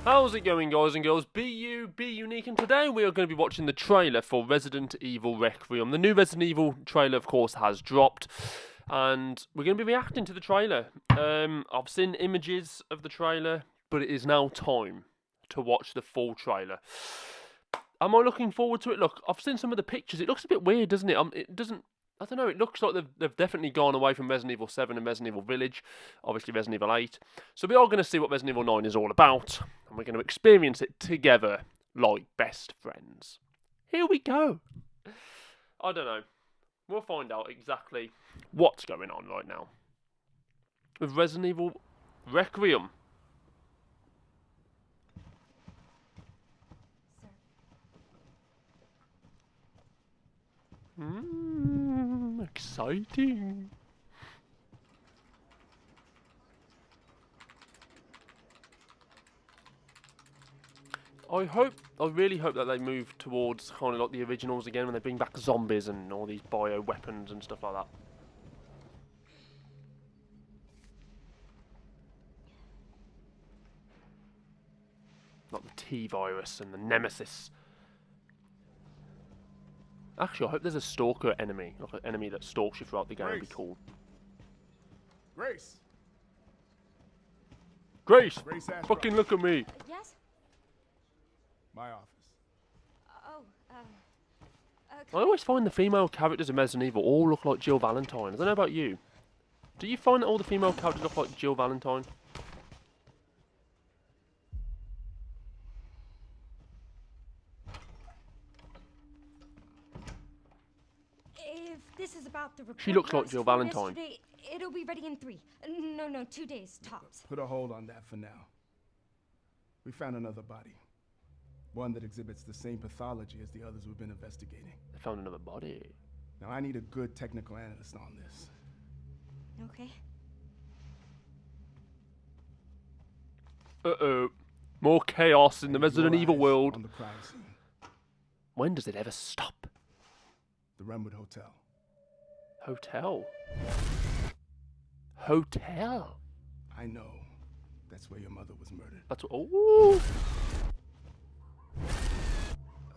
How's it going, guys and girls? Be unique, and today we are going to be watching the trailer for Resident Evil Requiem. The new Resident Evil trailer, of course, has dropped, and we're going to be reacting to the trailer. I've seen images of the trailer, but it is now time to watch the full trailer. Am I looking forward to it? Look, I've seen some of the pictures. It looks a bit weird, doesn't it? It doesn't. I don't know, it looks like they've definitely gone away from Resident Evil 7 and Resident Evil Village, obviously Resident Evil 8. So we are going to see what Resident Evil 9 is all about, and we're going to experience it together like best friends. Here we go. I don't know. We'll find out exactly what's going on right now with Resident Evil Requiem. Exciting. I really hope that they move towards kind of like the originals again when they bring back zombies and all these bio weapons and stuff like that. Like the T-virus and the Nemesis. Actually, I hope there's a stalker enemy, like an enemy that stalks you throughout the game. Would be cool. Grace. Grace, fucking look at me. Yes? My office. I always find the female characters in Resident Evil all look like Jill Valentine. I don't know about you. Do you find that all the female characters look like Jill Valentine? If this is about the report She looks like last Jill from Valentine. yesterday, it'll be ready in 3. No, 2 days tops. Put a hold on that for now. We found another body. One that exhibits the same pathology as the others we've been investigating. They found another body. Now I need a good technical analyst on this. Okay. Uh-oh. More chaos in the Resident Evil world. On the crime scene. When does it ever stop? The Renwood Hotel. Hotel? Hotel? I know. That's where your mother was murdered. That's what... Ooh.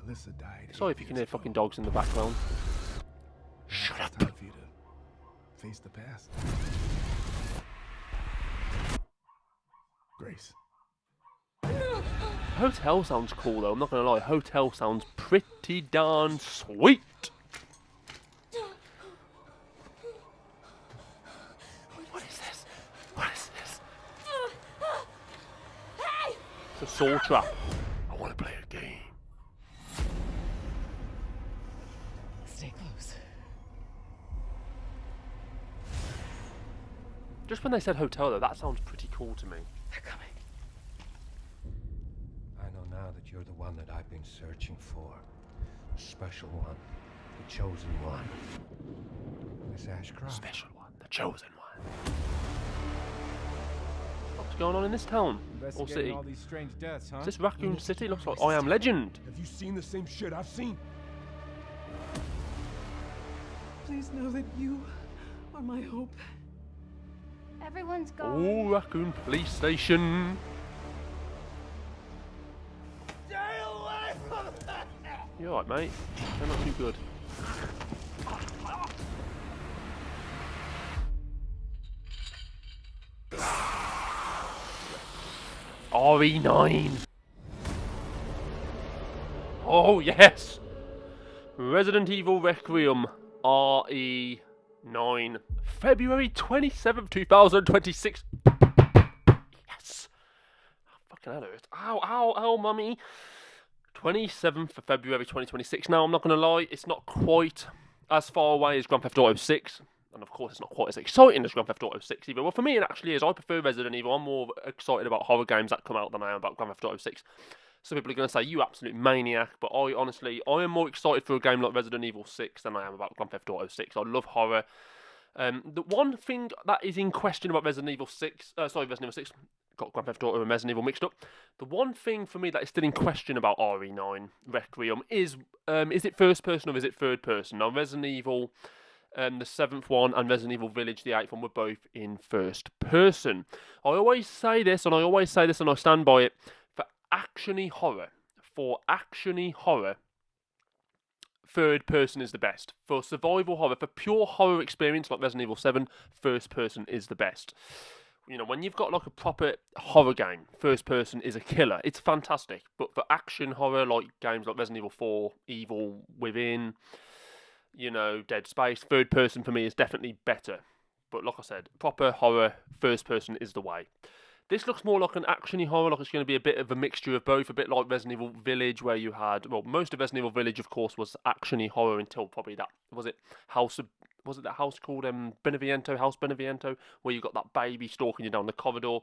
Alyssa died. Sorry if you can hear fucking dogs in the background. Shut up. Time for you to face the past. Grace. Hotel sounds cool though, I'm not gonna lie. Hotel sounds pretty darn sweet. What is this? What is this? Hey! It's a soul trap. I want to play a game. Stay close. Just when they said hotel though, that sounds pretty cool to me. They're coming. I know now that you're the one that I've been searching for. The special one. The chosen one. Miss Ashcroft. Special one, the chosen one. What's going on in this town or city? All these strange deaths, huh? Is this Raccoon City? Looks like I Am Legend. Have you seen the same shit I've seen? Please know that you are my hope. Everyone's gone. Oh, Raccoon Police Station. Stay away from that! You alright, mate? They're not too good. RE9. Oh, yes. Resident Evil Requiem RE9. February 27th, 2026. Yes. Fucking hell, it hurts. Ow, ow, ow, mummy. 27th of February 2026. Now, I'm not going to lie, it's not quite as far away as Grand Theft Auto 6. And of course, it's not quite as exciting as Grand Theft Auto 6 either. Well, for me, it actually is. I prefer Resident Evil. I'm more excited about horror games that come out than I am about Grand Theft Auto 6. Some people are going to say, you absolute maniac. But I am more excited for a game like Resident Evil 6 than I am about Grand Theft Auto 6. I love horror. The one thing that is in question about Resident Evil 6... Resident Evil 6... Got Grand Theft Auto and Resident Evil mixed up. The one thing for me that is still in question about RE9 Requiem is it first person or is it third person? Now, Resident Evil, the 7th one, and Resident Evil Village, the 8th one, were both in first person. I always say this, and I stand by it. For actiony horror, third person is the best. For survival horror, for pure horror experience like Resident Evil 7, first person is the best. You know, when you've got like a proper horror game, first person is a killer. It's fantastic. But for action horror, like games like Resident Evil 4, Evil Within, you know, Dead Space, third person for me is definitely better. But like I said, proper horror, first person is the way. This looks more like an actiony horror, like it's going to be a bit of a mixture of both, a bit like Resident Evil Village, where you had, well, most of Resident Evil Village, of course, was actiony horror until probably that, was it that house called House Beneviento, where you got that baby stalking you down the corridor.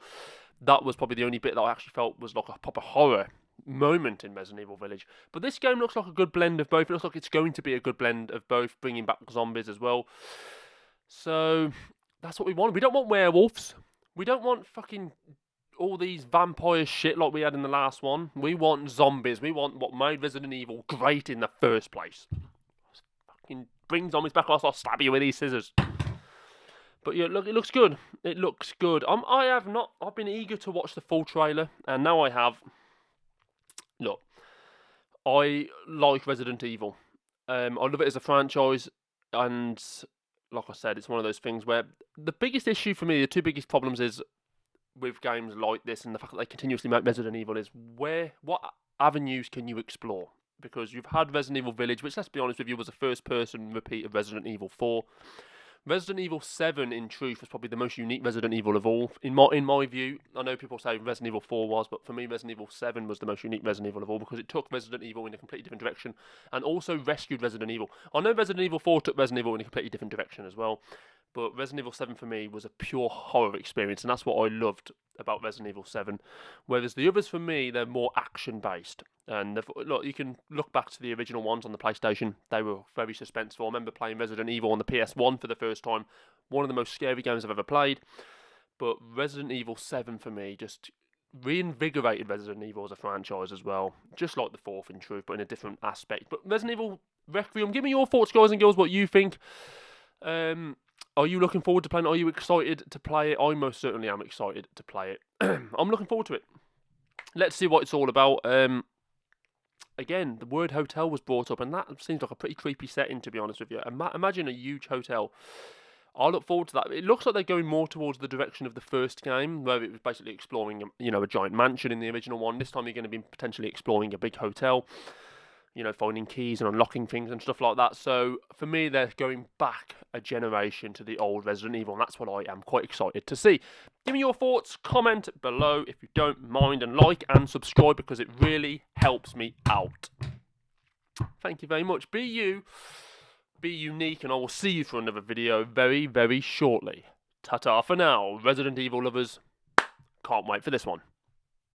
That was probably the only bit that I actually felt was like a proper horror moment in Resident Evil Village. But this game looks like a good blend of both. It looks like it's going to be a good blend of both, bringing back zombies as well. So that's what we want. We don't want werewolves. We don't want fucking all these vampire shit like we had in the last one. We want zombies. We want what made Resident Evil great in the first place. Fucking bring zombies back, or I'll stab you with these scissors. But yeah, look, it looks good. It looks good. I've been eager to watch the full trailer, and now I have. Look, I like Resident Evil. I love it as a franchise, and like I said, it's one of those things where the biggest issue for me, the two biggest problems is with games like this, and the fact that they continuously make Resident Evil, is what avenues can you explore? Because you've had Resident Evil Village, which, let's be honest with you, was a first-person repeat of Resident Evil 4. Resident Evil 7, in truth, was probably the most unique Resident Evil of all. In my view, I know people say Resident Evil 4 was, but for me, Resident Evil 7 was the most unique Resident Evil of all, because it took Resident Evil in a completely different direction, and also rescued Resident Evil. I know Resident Evil 4 took Resident Evil in a completely different direction as well, but Resident Evil 7 for me was a pure horror experience, and that's what I loved about Resident Evil 7. Whereas the others for me, they're more action-based. And look, you can look back to the original ones on the PlayStation. They were very suspenseful. I remember playing Resident Evil on the PS1 for the first time. One of the most scary games I've ever played. But Resident Evil 7 for me just reinvigorated Resident Evil as a franchise as well. Just like the fourth, in truth, but in a different aspect. But Resident Evil Requiem, give me your thoughts, guys and girls, what you think. Are you looking forward to playing it? Are you excited to play it? I most certainly am excited to play it. I'm looking forward to it. Let's see what it's all about. Again, the word hotel was brought up, and that seems like a pretty creepy setting, to be honest with you. Imagine a huge hotel. I look forward to that. It looks like they're going more towards the direction of the first game, where it was basically exploring, a giant mansion in the original one. This time you're going to be potentially exploring a big hotel, finding keys and unlocking things and stuff like that. So for me, they're going back a generation to the old Resident Evil, and that's what I am quite excited to see. Give me your thoughts, comment below if you don't mind, and like and subscribe, because it really helps me out. Thank you very much. Be you, be unique, and I will see you for another video very, very shortly. Ta-ta for now, Resident Evil lovers. Can't wait for this one.